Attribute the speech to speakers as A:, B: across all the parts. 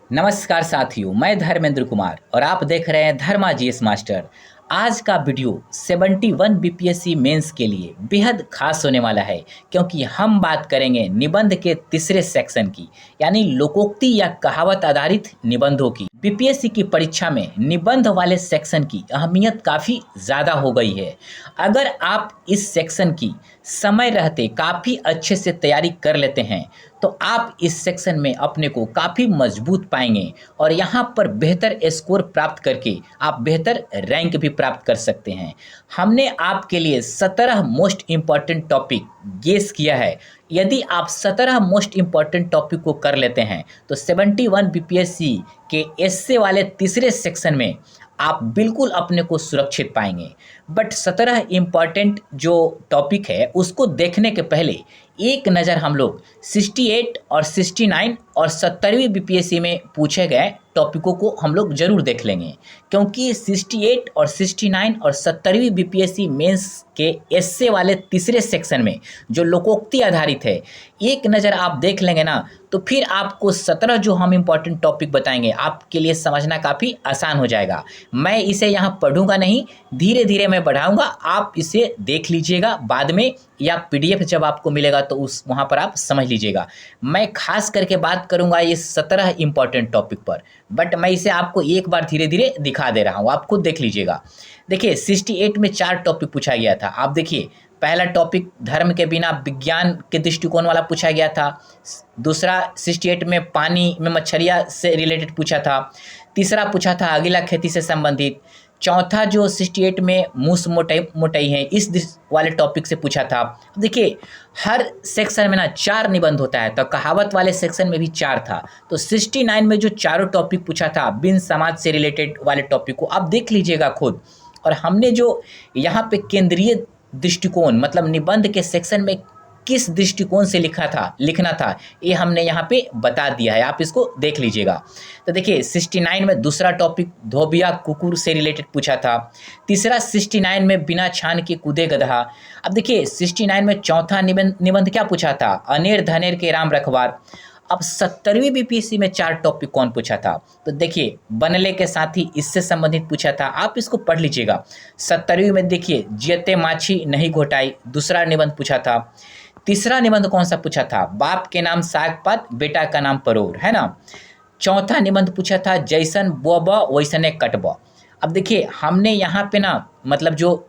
A: नमस्कार साथियों, मैं धर्मेंद्र कुमार और आप देख रहे हैं धर्मा जीएस मास्टर। आज का वीडियो 71 बीपीएससी मेंस के लिए बेहद खास होने वाला है, क्योंकि हम बात करेंगे निबंध के तीसरे सेक्शन की, यानी लोकोक्ति या कहावत आधारित निबंधों की। बीपीएससी की परीक्षा में निबंध वाले सेक्शन की अहमियत काफ़ी ज़्यादा हो गई है। अगर आप इस सेक्शन की समय रहते काफ़ी अच्छे से तैयारी कर लेते हैं तो आप इस सेक्शन में अपने को काफ़ी मजबूत पाएंगे और यहाँ पर बेहतर स्कोर प्राप्त करके आप बेहतर रैंक भी प्राप्त कर सकते हैं। हमने आपके लिए 17 मोस्ट इम्पॉर्टेंट टॉपिक गेस किया है। यदि आप 17 मोस्ट इम्पॉर्टेंट टॉपिक को कर लेते हैं तो 71 बीपीएससी के एस्से वाले तीसरे सेक्शन में आप बिल्कुल अपने को सुरक्षित पाएंगे। बट 17 इम्पॉर्टेंट जो टॉपिक है उसको देखने के पहले एक नज़र हम लोग 68 और 69 और 70वीं बीपीएससी में पूछे गए टॉपिकों को हम लोग जरूर देख लेंगे, क्योंकि 68 और 69 और 70वीं बीपीएससी मेंस के एस्से वाले तीसरे सेक्शन में जो लोकोक्ति आधारित है, एक नज़र आप देख लेंगे ना तो फिर आपको 17 जो हम इम्पॉर्टेंट टॉपिक बताएंगे आपके लिए समझना काफ़ी आसान हो जाएगा। मैं इसे यहाँ पढ़ूंगा नहीं, धीरे धीरे मैं बढ़ाऊंगा, आप इसे देख लीजिएगा बाद में, या पीडीएफ जब आपको मिलेगा तो उस वहाँ पर आप समझ लीजिएगा। मैं खास करके बात करूँगा ये 17 इम्पॉर्टेंट टॉपिक पर, बट मैं इसे आपको एक बार धीरे धीरे दिखा दे रहा हूँ, आप खुद देख लीजिएगा। देखिए 68 में 4 टॉपिक पूछा गया था। आप देखिए, पहला टॉपिक धर्म के बिना विज्ञान के दृष्टिकोण वाला पूछा गया था। दूसरा 68 में पानी में मच्छरियाँ से रिलेटेड पूछा था। तीसरा पूछा था अगला खेती से संबंधित। चौथा जो 68 में मूस मोटाई है इस वाले टॉपिक से पूछा था। देखिए हर सेक्शन में ना 4 निबंध होता है, तो कहावत वाले सेक्शन में भी 4 था। तो 69 में जो चारों टॉपिक पूछा था बिन समाज से रिलेटेड वाले टॉपिक को आप देख लीजिएगा खुद। और हमने जो यहाँ पे केंद्रीय दृष्टिकोण मतलब निबंध के सेक्शन में किस दृष्टिकोण से लिखना था ये हमने यहाँ पे बता दिया है, आप इसको देख लीजिएगा। तो देखिए 69 में दूसरा टॉपिक धोबिया कुकुर से रिलेटेड पूछा था। तीसरा 69 में बिना छान के कूदे गधा। अब देखिए 69 में चौथा निबंध क्या पूछा था, अनेर धनेर के राम रखवार। अब 70वीं बीपीएससी में 4 टॉपिक कौन पूछा था, तो देखिए बनले के साथी इससे संबंधित पूछा था, आप इसको पढ़ लीजिएगा। 70वीं में देखिए जियते माछी नहीं घोटाई, दूसरा निबंध पूछा था। तीसरा निबंध कौन सा पूछा था, बाप के नाम साग पात बेटा का नाम परोर, है ना। चौथा निबंध पूछा था जैसन बोब वैसने कटब। अब देखिए हमने यहाँ पे ना मतलब जो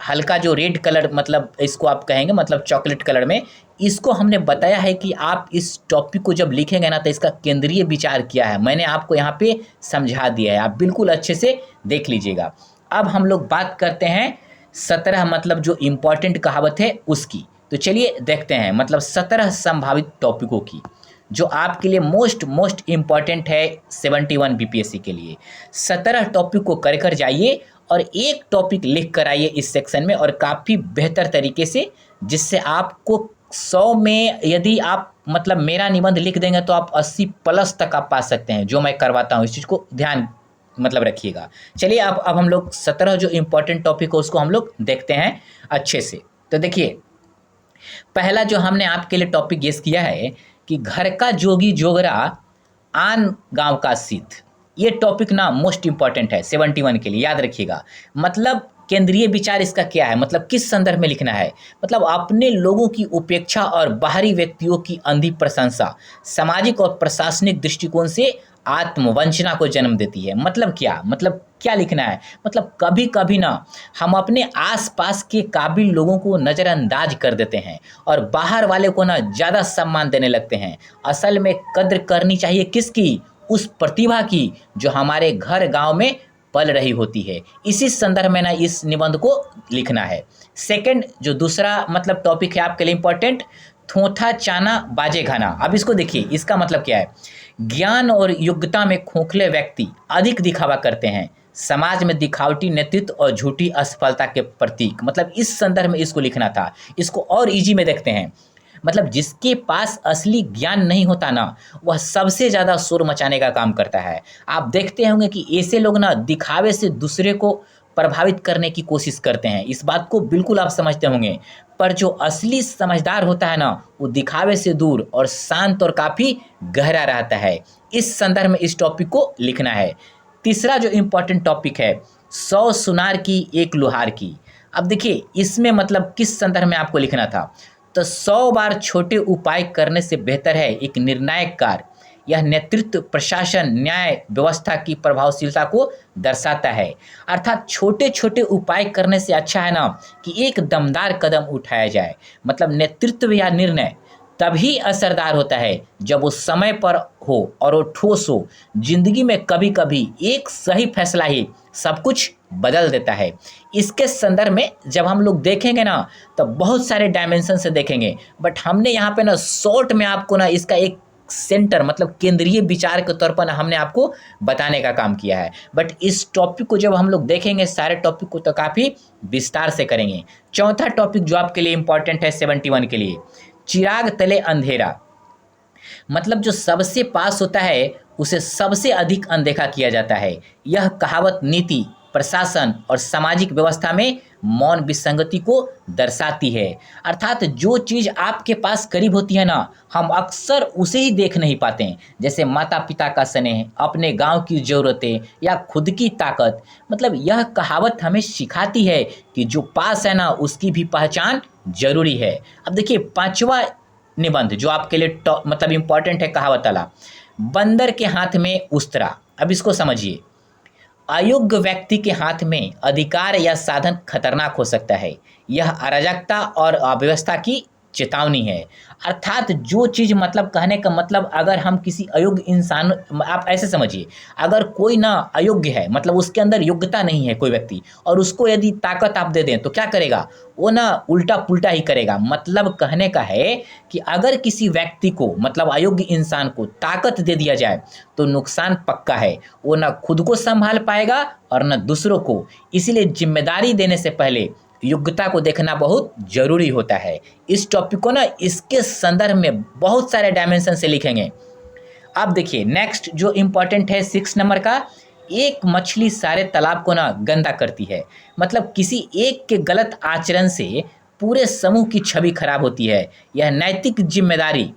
A: हल्का जो रेड कलर मतलब इसको आप कहेंगे मतलब चॉकलेट कलर में, इसको हमने बताया है कि आप इस टॉपिक को जब लिखेंगे ना तो इसका केंद्रीय विचार क्या है मैंने आपको यहाँ पे समझा दिया है, आप बिल्कुल अच्छे से देख लीजिएगा। अब हम लोग बात करते हैं 17 मतलब जो इम्पोर्टेंट कहावत है उसकी। तो चलिए देखते हैं मतलब 17 संभावित टॉपिकों की जो आपके लिए मोस्ट इम्पॉर्टेंट है 71 बीपीएससी के लिए। 17 टॉपिक को कर कर जाइए और एक टॉपिक लिख कर आइए इस सेक्शन में, और काफ़ी बेहतर तरीके से, जिससे आपको 100 में यदि आप मतलब मेरा निबंध लिख देंगे तो आप 80 प्लस तक आप पा सकते हैं, जो मैं करवाता हूँ। इस चीज़ को ध्यान मतलब रखिएगा। चलिए अब हम लोग 17 जो इम्पोर्टेंट टॉपिक है उसको हम लोग देखते हैं अच्छे से। तो देखिए पहला जो हमने आपके लिए टॉपिक गेस किया है कि घर का जोगी जोगरा आन गांव का सिद्ध। ये टॉपिक ना मोस्ट इंपॉर्टेंट है 71 के लिए, याद रखिएगा। मतलब केंद्रीय विचार इसका क्या है, मतलब किस संदर्भ में लिखना है, मतलब अपने लोगों की उपेक्षा और बाहरी व्यक्तियों की अंधी प्रशंसा सामाजिक और प्रशासनिक दृष्टिकोण से आत्मवंचना को जन्म देती है। मतलब क्या लिखना है, मतलब कभी कभी ना हम अपने आसपास के काबिल लोगों को नज़रअंदाज कर देते हैं और बाहर वाले को ना ज़्यादा सम्मान देने लगते हैं। असल में कद्र करनी चाहिए किसकी, उस प्रतिभा की जो हमारे घर गांव में पल रही होती है। इसी संदर्भ में ना इस निबंध को लिखना है। सेकंड जो दूसरा मतलब टॉपिक है आपके लिए इंपॉर्टेंट, थोथा चाना बाजे घाना। अब इसको देखिए, इसका मतलब क्या है, ज्ञान और योग्यता में खोखले व्यक्ति अधिक दिखावा करते हैं, समाज में दिखावटी नेतृत्व और झूठी असफलता के प्रतीक। मतलब इस संदर्भ में इसको लिखना था। इसको और इजी में देखते हैं, मतलब जिसके पास असली ज्ञान नहीं होता ना वह सबसे ज़्यादा शोर मचाने का काम करता है। आप देखते होंगे कि ऐसे लोग ना दिखावे से दूसरे को प्रभावित करने की कोशिश करते हैं। इस बात को बिल्कुल आप समझते होंगे। पर जो असली समझदार होता है ना, वो दिखावे से दूर और शांत और काफ़ी गहरा रहता है। इस संदर्भ में इस टॉपिक को लिखना है। तीसरा जो इम्पोर्टेंट टॉपिक है, 100 सुनार की एक लोहार की। अब देखिए इसमें मतलब किस संदर्भ में आपको लिखना था, तो 100 बार छोटे उपाय करने से बेहतर है एक निर्णायक कार्य। यह नेतृत्व, प्रशासन, न्याय व्यवस्था की प्रभावशीलता को दर्शाता है। अर्थात छोटे छोटे उपाय करने से अच्छा है ना कि एक दमदार कदम उठाया जाए। मतलब नेतृत्व या निर्णय तभी असरदार होता है जब वो समय पर हो और वो ठोस हो। जिंदगी में कभी कभी एक सही फैसला ही सब कुछ बदल देता है। इसके संदर्भ में जब हम लोग देखेंगे ना, तो बहुत सारे डायमेंशन से देखेंगे, बट हमने यहाँ पे ना शॉर्ट में आपको ना इसका एक सेंटर मतलब केंद्रीय विचार के तौर पर ना हमने आपको बताने का काम किया है। बट इस टॉपिक को जब हम लोग देखेंगे, सारे टॉपिक को तो काफ़ी विस्तार से करेंगे। चौथा टॉपिक जो आपके लिए इंपॉर्टेंट है 71 के लिए, चिराग तले अंधेरा। मतलब जो सबसे पास होता है उसे सबसे अधिक अनदेखा किया जाता है। यह कहावत नीति, प्रशासन और सामाजिक व्यवस्था में मौन विसंगति को दर्शाती है। अर्थात जो चीज़ आपके पास करीब होती है ना, हम अक्सर उसे ही देख नहीं पाते हैं। जैसे माता पिता का स्नेह, अपने गांव की ज़रूरतें या खुद की ताकत। मतलब यह कहावत हमें सिखाती है कि जो पास है ना उसकी भी पहचान जरूरी है। अब देखिए पांचवा निबंध जो आपके लिए मतलब इंपॉर्टेंट है कहावत वाला, बंदर के हाथ में उस्तरा। अब इसको समझिए, अयोग्य व्यक्ति के हाथ में अधिकार या साधन खतरनाक हो सकता है। यह अराजकता और अव्यवस्था की चेतावनी है। अर्थात जो चीज़ मतलब कहने का मतलब, अगर हम किसी अयोग्य इंसान, आप ऐसे समझिए, अगर कोई ना अयोग्य है मतलब उसके अंदर योग्यता नहीं है कोई व्यक्ति, और उसको यदि ताकत आप दे दें तो क्या करेगा वो, ना उल्टा पुल्टा ही करेगा। मतलब कहने का है कि अगर किसी व्यक्ति को मतलब अयोग्य इंसान को ताकत दे दिया जाए तो नुकसान पक्का है। वो ना खुद को संभाल पाएगा और ना दूसरों को। इसीलिए जिम्मेदारी देने से पहले योग्यता को देखना बहुत जरूरी होता है। इस टॉपिक को ना इसके संदर्भ में बहुत सारे डायमेंशन से लिखेंगे। अब देखिए नेक्स्ट जो इंपॉर्टेंट है 6 नंबर का, एक मछली सारे तालाब को ना गंदा करती है। मतलब किसी एक के गलत आचरण से पूरे समूह की छवि खराब होती है। यह नैतिक जिम्मेदारी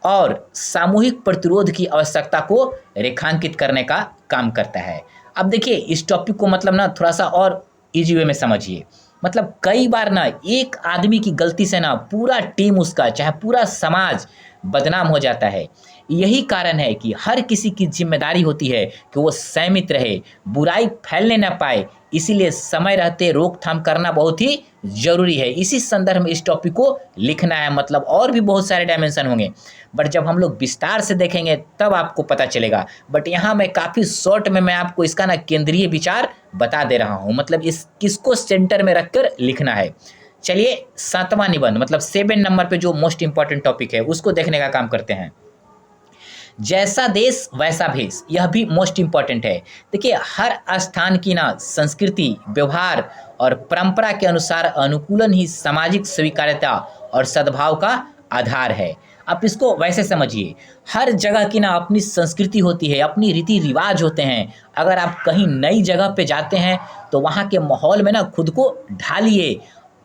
A: और सामूहिक प्रतिरोध की आवश्यकता को रेखांकित करने का काम करता है। अब देखिए इस टॉपिक को मतलब ना थोड़ा सा और इजी वे में समझिए। मतलब कई बार ना एक आदमी की गलती से ना पूरा टीम उसका चाहे पूरा समाज बदनाम हो जाता है। यही कारण है कि हर किसी की जिम्मेदारी होती है कि वो संयमित रहे, बुराई फैलने ना पाए। इसीलिए समय रहते रोकथाम करना बहुत ही जरूरी है। इसी संदर्भ में इस टॉपिक को लिखना है। मतलब और भी बहुत सारे डायमेंशन होंगे, बट जब हम लोग विस्तार से देखेंगे तब आपको पता चलेगा। बट यहाँ मैं काफ़ी शॉर्ट में मैं आपको इसका ना केंद्रीय विचार बता दे रहा हूँ। मतलब इस किसको सेंटर में रखकर लिखना है। चलिए 7वां निबंध मतलब 7 नंबर पे जो मोस्ट इंपॉर्टेंट टॉपिक है उसको देखने का काम करते हैं। जैसा देश वैसा भेष, यह भी मोस्ट इंपॉर्टेंट है। देखिए हर स्थान की ना संस्कृति, व्यवहार और परंपरा के अनुसार अनुकूलन ही सामाजिक स्वीकार्यता और सद्भाव का आधार है। आप इसको वैसे समझिए, हर जगह की ना अपनी संस्कृति होती है, अपनी रीति रिवाज होते हैं। अगर आप कहीं नई जगह पे जाते हैं तो वहाँ के माहौल में ना खुद को ढालिए।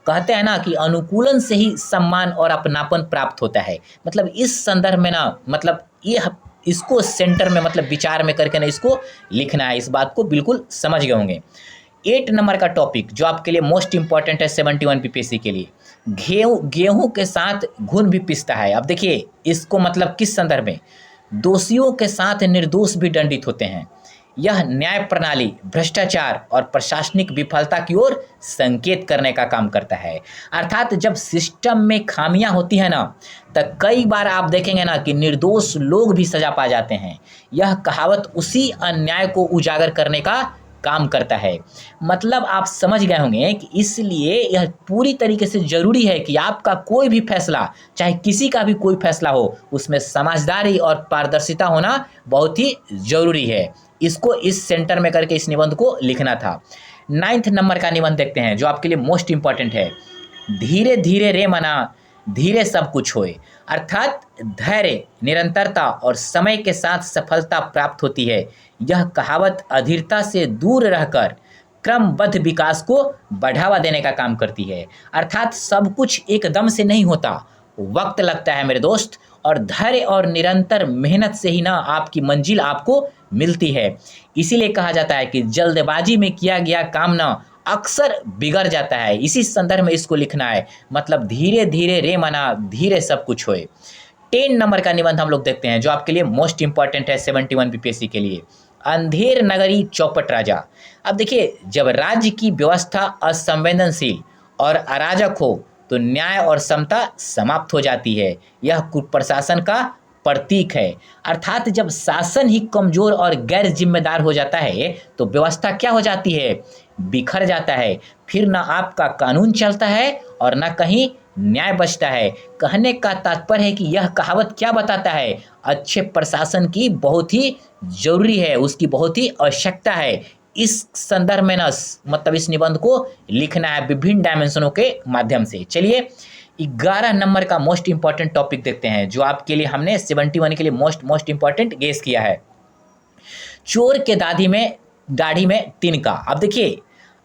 A: कहते हैं ना कि अनुकूलन से ही सम्मान और अपनापन प्राप्त होता है। मतलब इस संदर्भ में ना मतलब ये इसको सेंटर में मतलब विचार में करके ना इसको लिखना है। इस बात को बिल्कुल समझ गए होंगे। 8 नंबर का टॉपिक जो आपके लिए मोस्ट इंपॉर्टेंट है 71 पीपीएससी के लिए, गेहूं के साथ घुन भी पिसता है। अब देखिए इसको मतलब किस संदर्भ में, दोषियों के साथ निर्दोष भी दंडित होते हैं। यह न्याय प्रणाली, भ्रष्टाचार और प्रशासनिक विफलता की ओर संकेत करने का काम करता है। अर्थात जब सिस्टम में खामियां होती है ना, तो कई बार आप देखेंगे ना कि निर्दोष लोग भी सजा पा जाते हैं। यह कहावत उसी अन्याय को उजागर करने का काम करता है। मतलब आप समझ गए होंगे कि इसलिए यह पूरी तरीके से जरूरी है कि आपका कोई भी फैसला, चाहे किसी का भी कोई फैसला हो, उसमें समझदारी और पारदर्शिता होना बहुत ही जरूरी है। इसको इस सेंटर में करके इस निबंध को लिखना था। 9 नंबर का निबंध देखते हैं जो आपके लिए मोस्ट इंपॉर्टेंट है, धीरे धीरे रे मना धीरे सब कुछ होए। अर्थात धैर्य, निरंतरता और समय के साथ सफलता प्राप्त होती है। यह कहावत अधीरता से दूर रहकर क्रमबद्ध विकास को बढ़ावा देने का काम करती है। अर्थात सब कुछ एकदम से नहीं होता, वक्त लगता है मेरे दोस्त, और धैर्य और निरंतर मेहनत से ही ना आपकी मंजिल आपको मिलती है। इसीलिए कहा जाता है कि जल्दबाजी में किया गया काम ना अक्सर बिगड़ जाता है। इसी संदर्भ में इसको लिखना है, मतलब धीरे धीरे रे मना धीरे सब कुछ होए। 10 नंबर का निबंध हम लोग देखते हैं जो आपके लिए मोस्ट इंपॉर्टेंट है 71 बीपीएससी के लिए। अंधेर नगरी चौपट राजा। अब देखिए, जब राज्य की व्यवस्था असंवेदनशील और अराजक हो तो न्याय और समता समाप्त हो जाती है। यह कुप्रशासन का प्रतीक है। अर्थात जब शासन ही कमजोर और गैर जिम्मेदार हो जाता है तो व्यवस्था क्या हो जाती है, बिखर जाता है। फिर ना आपका कानून चलता है और ना कहीं न्याय बचता है। कहने का तात्पर्य है कि यह कहावत क्या बताता है, अच्छे प्रशासन की बहुत ही जरूरी है, उसकी बहुत ही आवश्यकता है। इस संदर्भ में ना मतलब इस निबंध को लिखना है विभिन्न डायमेंशनों के माध्यम से। चलिए 11 नंबर का मोस्ट इंपॉर्टेंट टॉपिक देखते हैं जो आपके लिए हमने 71 के लिए मोस्ट इंपॉर्टेंट गेस किया है। चोर के दाढ़ी में तिनका। अब देखिए,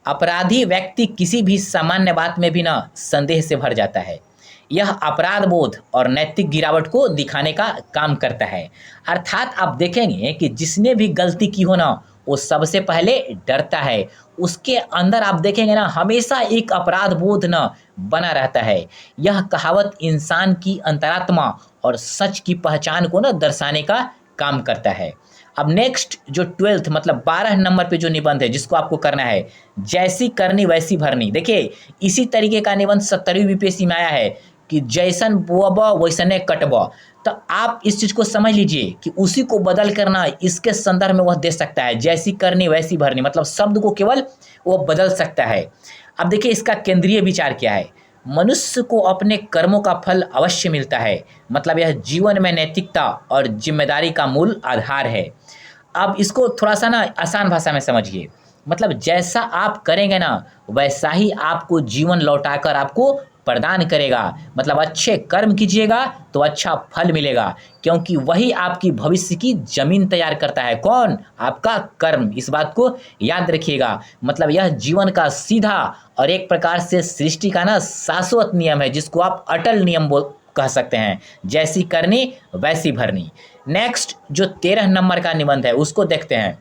A: अपराधी व्यक्ति किसी भी सामान्य बात में भी ना संदेह से भर जाता है। यह अपराध बोध और नैतिक गिरावट को दिखाने का काम करता है। अर्थात आप देखेंगे कि जिसने भी गलती की हो ना वो सबसे पहले डरता है। उसके अंदर आप देखेंगे ना हमेशा एक अपराध बोध ना बना रहता है। यह कहावत इंसान की अंतरात्मा और सच की पहचान को ना दर्शाने का काम करता है। अब नेक्स्ट जो 12th मतलब 12 नंबर पे जो निबंध है जिसको आपको करना है, जैसी करनी वैसी भरनी। देखिए इसी तरीके का निबंध 70वीं बीपीएससी में आया है कि जैसन बोअब वैसने कटब। तो आप इस चीज को समझ लीजिए कि उसी को बदल करना इसके संदर्भ में वह दे सकता है। जैसी करनी वैसी भरनी मतलब शब्द को केवल वो बदल सकता है। अब देखिए इसका केंद्रीय विचार क्या है, मनुष्य को अपने कर्मों का फल अवश्य मिलता है। मतलब यह जीवन में नैतिकता और जिम्मेदारी का मूल आधार है। अब इसको थोड़ा सा ना आसान भाषा में समझिए, मतलब जैसा आप करेंगे ना वैसा ही आपको जीवन लौटाकर आपको प्रदान करेगा। मतलब अच्छे कर्म कीजिएगा तो अच्छा फल मिलेगा, क्योंकि वही आपकी भविष्य की जमीन तैयार करता है। कौन? आपका कर्म। इस बात को याद रखिएगा। मतलब यह जीवन का सीधा और एक प्रकार से सृष्टि का ना शाश्वत नियम है जिसको आप अटल नियम कह सकते हैं। जैसी करनी वैसी भरनी। नेक्स्ट जो 13 नंबर का निबंध है उसको देखते हैं,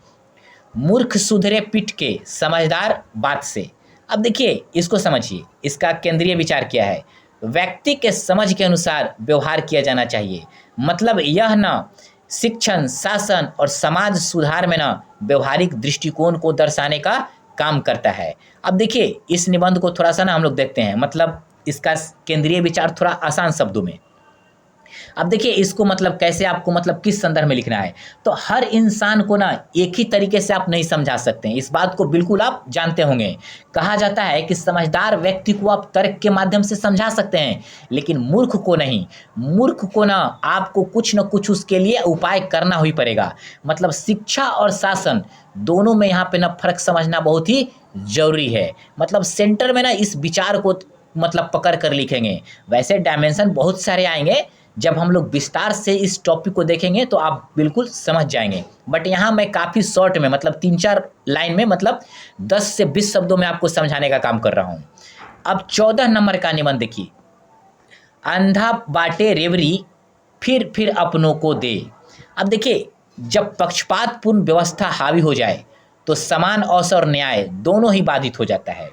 A: मूर्ख सुधरे पिट के समझदार बात से। अब देखिए इसको समझिए, इसका केंद्रीय विचार क्या है, व्यक्ति के समझ के अनुसार व्यवहार किया जाना चाहिए। मतलब यह ना शिक्षण, शासन और समाज सुधार में ना व्यवहारिक दृष्टिकोण को दर्शाने का काम करता है। अब देखिए इस निबंध को थोड़ा सा ना हम लोग देखते हैं, मतलब इसका केंद्रीय विचार थोड़ा आसान शब्दों में। अब देखिए इसको मतलब कैसे आपको मतलब किस संदर्भ में लिखना है, तो हर इंसान को ना एक ही तरीके से आप नहीं समझा सकते हैं। इस बात को बिल्कुल आप जानते होंगे। कहा जाता है कि समझदार व्यक्ति को आप तर्क के माध्यम से समझा सकते हैं, लेकिन मूर्ख को नहीं। मूर्ख को ना आपको कुछ न कुछ उसके लिए उपाय करना ही पड़ेगा। मतलब शिक्षा और शासन दोनों में यहाँ पे ना फर्क समझना बहुत ही जरूरी है। मतलब सेंटर में ना इस विचार को मतलब पकड़ कर लिखेंगे। वैसे डायमेंशन बहुत सारे आएंगे, जब हम लोग विस्तार से इस टॉपिक को देखेंगे तो आप बिल्कुल समझ जाएंगे। बट यहाँ मैं काफ़ी शॉर्ट में मतलब 3-4 लाइन में मतलब 10 से 20 शब्दों में आपको समझाने का काम कर रहा हूँ। अब 14 नंबर का निबंध देखिए, अंधा बाटे रेवरी फिर अपनों को दे। अब देखिए जब पक्षपातपूर्ण व्यवस्था हावी हो जाए तो समान अवसर और न्याय दोनों ही बाधित हो जाता है।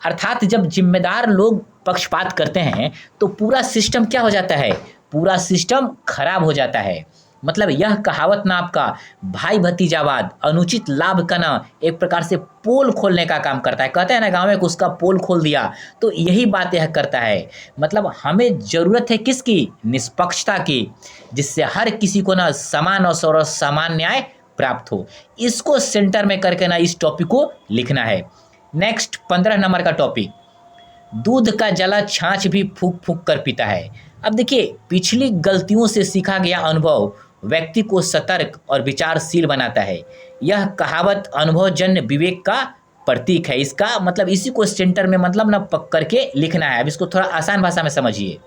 A: अर्थात जब जिम्मेदार लोग पक्षपात करते हैं तो पूरा सिस्टम क्या हो जाता है, पूरा सिस्टम खराब हो जाता है। मतलब यह कहावत ना आपका भाई भतीजावाद, अनुचित लाभ का ना एक प्रकार से पोल खोलने का काम करता है। कहते हैं ना गांव में कि उसका पोल खोल दिया, तो यही बात यह करता है। मतलब हमें जरूरत है किसकी? निष्पक्षता की, जिससे हर किसी को ना समान अवसर और समान न्याय प्राप्त हो। इसको सेंटर में करके ना इस टॉपिक को लिखना है। नेक्स्ट 15 नंबर का टॉपिक, दूध का जला छाछ भी फूंक फूंक कर पीता है। अब देखिए पिछली गलतियों से सीखा गया अनुभव व्यक्ति को सतर्क और विचारशील बनाता है। यह कहावत अनुभवजन्य विवेक का प्रतीक है। इसका मतलब इसी को सेंटर में मतलब ना पक करके लिखना है। अब इसको थोड़ा आसान भाषा में समझिए।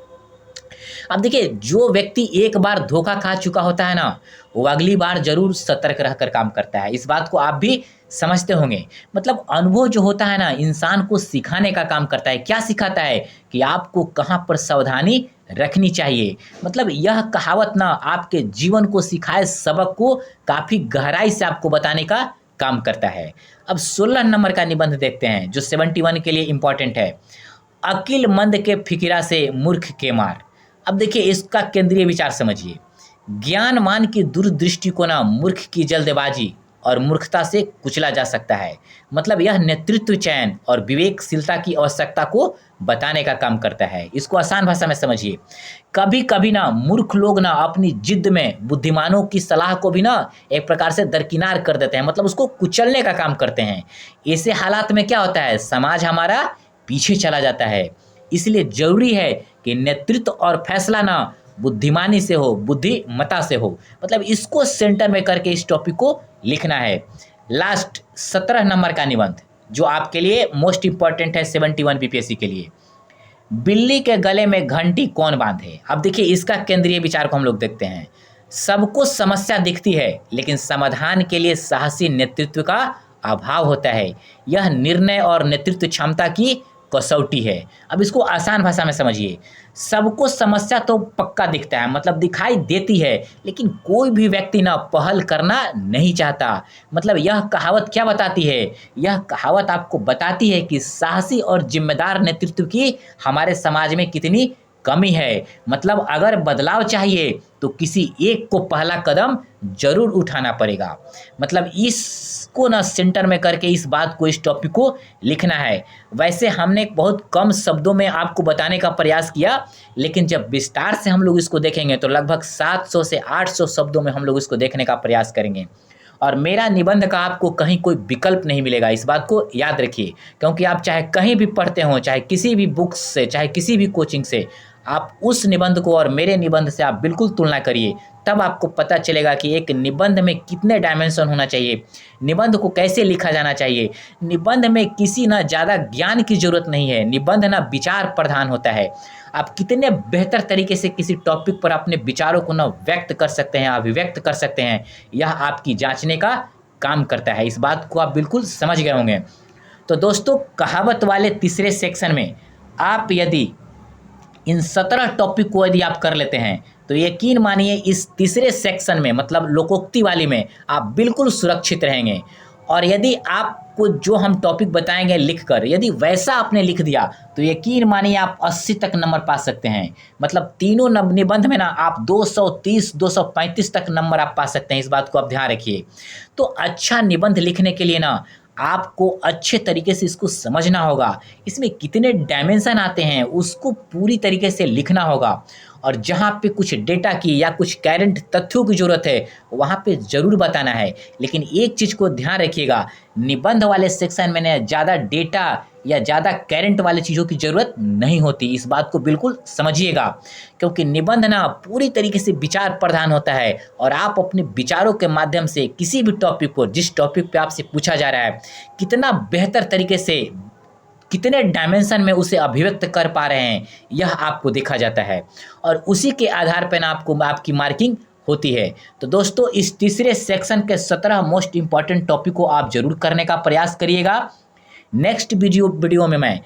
A: अब देखिए जो व्यक्ति एक बार धोखा खा चुका होता है ना वो अगली बार जरूर सतर्क रहकर काम करता है। इस बात को आप भी समझते होंगे। मतलब अनुभव जो होता है ना, इंसान को सिखाने का काम करता है। क्या सिखाता है कि आपको कहाँ पर सावधानी रखनी चाहिए। मतलब यह कहावत ना आपके जीवन को सिखाए सबक को काफ़ी गहराई से आपको बताने का काम करता है। अब 16 नंबर का निबंध देखते हैं जो 71 के लिए इम्पोर्टेंट है। अकिलमंद के फिकिरा से मूर्ख के मार। अब देखिए इसका केंद्रीय विचार समझिए। ज्ञानवान की दूरदृष्टि को ना मूर्ख की जल्दबाजी और मूर्खता से कुचला जा सकता है। मतलब यह नेतृत्व चयन और विवेकशीलता की आवश्यकता को बताने का काम करता है। इसको आसान भाषा में समझिए। कभी कभी ना मूर्ख लोग ना अपनी जिद में बुद्धिमानों की सलाह को भी ना एक प्रकार से दरकिनार कर देते हैं, मतलब उसको कुचलने का काम करते हैं। ऐसे हालात में क्या होता है, समाज हमारा पीछे चला जाता है। इसलिए जरूरी है कि नेतृत्व और फैसला ना बुद्धिमानी से हो, बुद्धिमता से हो। मतलब इसको सेंटर में करके इस टॉपिक को लिखना है। लास्ट 17 नंबर का निबंध जो आपके लिए मोस्ट इंपॉर्टेंट है 71 बीपीएससी के लिए। बिल्ली के गले में घंटी कौन बांधे। अब देखिए इसका केंद्रीय विचार को हम लोग देखते हैं। सबको समस्या दिखती है लेकिन समाधान के लिए साहसी नेतृत्व का अभाव होता है। यह निर्णय और नेतृत्व क्षमता की कसौटी है। अब इसको आसान भाषा में समझिए। सबको समस्या तो पक्का दिखता है, मतलब दिखाई देती है, लेकिन कोई भी व्यक्ति ना पहल करना नहीं चाहता। मतलब यह कहावत क्या बताती है, यह कहावत आपको बताती है कि साहसी और जिम्मेदार नेतृत्व की हमारे समाज में कितनी कमी है। मतलब अगर बदलाव चाहिए तो किसी एक को पहला कदम जरूर उठाना पड़ेगा। मतलब इसको ना सेंटर में करके इस बात को, इस टॉपिक को लिखना है। वैसे हमने बहुत कम शब्दों में आपको बताने का प्रयास किया, लेकिन जब विस्तार से हम लोग इसको देखेंगे तो लगभग 700 से 800 शब्दों में हम लोग इसको देखने का प्रयास करेंगे। और मेरा निबंध का आपको कहीं कोई विकल्प नहीं मिलेगा, इस बात को याद रखिए। क्योंकि आप चाहे कहीं भी पढ़ते हो, चाहे किसी भी बुक्स से, चाहे किसी भी कोचिंग से, आप उस निबंध को और मेरे निबंध से आप बिल्कुल तुलना करिए। तब आपको पता चलेगा कि एक निबंध में कितने डायमेंशन होना चाहिए, निबंध को कैसे लिखा जाना चाहिए। निबंध में किसी ना ज़्यादा ज्ञान की जरूरत नहीं है, निबंध ना विचार प्रधान होता है। आप कितने बेहतर तरीके से किसी टॉपिक पर अपने विचारों को ना व्यक्त कर सकते हैं, अभिव्यक्त कर सकते हैं, यह आपकी जांचने का काम करता है। इस बात को आप बिल्कुल समझ गए होंगे। तो दोस्तों, कहावत वाले तीसरे सेक्शन में आप यदि इन 17 टॉपिक को यदि आप कर लेते हैं तो यकीन मानिए इस तीसरे सेक्शन में, मतलब लोकोक्ति वाली में, आप बिल्कुल सुरक्षित रहेंगे। और यदि आपको जो हम टॉपिक बताएंगे लिखकर, यदि वैसा आपने लिख दिया तो यकीन मानिए आप 80 तक नंबर पा सकते हैं। मतलब तीनों निबंध में ना आप 230 235 तक नंबर आप पा सकते हैं। इस बात को आप ध्यान रखिए। तो अच्छा निबंध लिखने के लिए ना आपको अच्छे तरीके से इसको समझना होगा, इसमें कितने डायमेंशन आते हैं उसको पूरी तरीके से लिखना होगा। और जहाँ पे कुछ डेटा की या कुछ करंट तथ्यों की ज़रूरत है वहाँ पे ज़रूर बताना है। लेकिन एक चीज़ को ध्यान रखिएगा, निबंध वाले सेक्शन में न ज़्यादा डेटा या ज़्यादा करंट वाली चीज़ों की ज़रूरत नहीं होती। इस बात को बिल्कुल समझिएगा, क्योंकि निबंध ना पूरी तरीके से विचार प्रधान होता है। और आप अपने विचारों के माध्यम से किसी भी टॉपिक को, जिस टॉपिक पे आपसे पूछा जा रहा है, कितना बेहतर तरीके से, कितने डायमेंशन में उसे अभिव्यक्त कर पा रहे हैं, यह आपको देखा जाता है। और उसी के आधार पर ना आपको आपकी मार्किंग होती है। तो दोस्तों, इस तीसरे सेक्शन के 17 मोस्ट इंपॉर्टेंट टॉपिक को आप जरूर करने का प्रयास करिएगा। नेक्स्ट वीडियो में मैं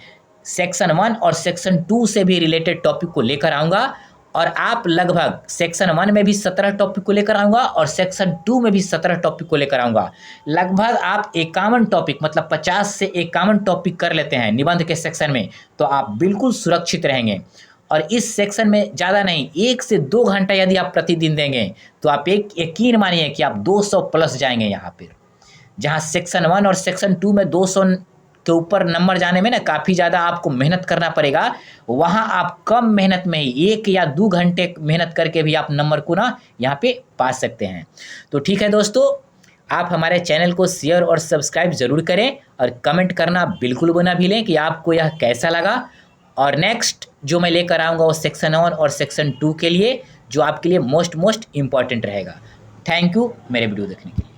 A: सेक्शन 1 और सेक्शन 2 से भी रिलेटेड टॉपिक को लेकर आऊँगा। और आप लगभग सेक्शन 1 में भी 17 टॉपिक को लेकर आऊँगा और सेक्शन 2 में भी 17 टॉपिक को लेकर आऊँगा। लगभग आप 51 टॉपिक, मतलब 50 से 51 टॉपिक कर लेते हैं निबंध के सेक्शन में, तो आप बिल्कुल सुरक्षित रहेंगे। और इस सेक्शन में ज़्यादा नहीं, 1 से 2 घंटा यदि आप प्रतिदिन देंगे तो आप एक यकीन मानिए कि आप 200 प्लस जाएंगे यहाँ पर। जहाँ सेक्शन 1 और सेक्शन 2 में 200 के ऊपर नंबर जाने में ना काफ़ी ज़्यादा आपको मेहनत करना पड़ेगा, वहाँ आप कम मेहनत में ही 1 या 2 घंटे मेहनत करके भी आप नंबर को ना यहाँ पे पा सकते हैं। तो ठीक है दोस्तों, आप हमारे चैनल को शेयर और सब्सक्राइब ज़रूर करें और कमेंट करना बिल्कुल ना भूलें कि आपको यह कैसा लगा। और नेक्स्ट जो मैं लेकर आऊँगा वो सेक्शन 1 और सेक्शन 2 के लिए, जो आपके लिए मोस्ट इम्पॉर्टेंट रहेगा। थैंक यू मेरे वीडियो देखने के लिए।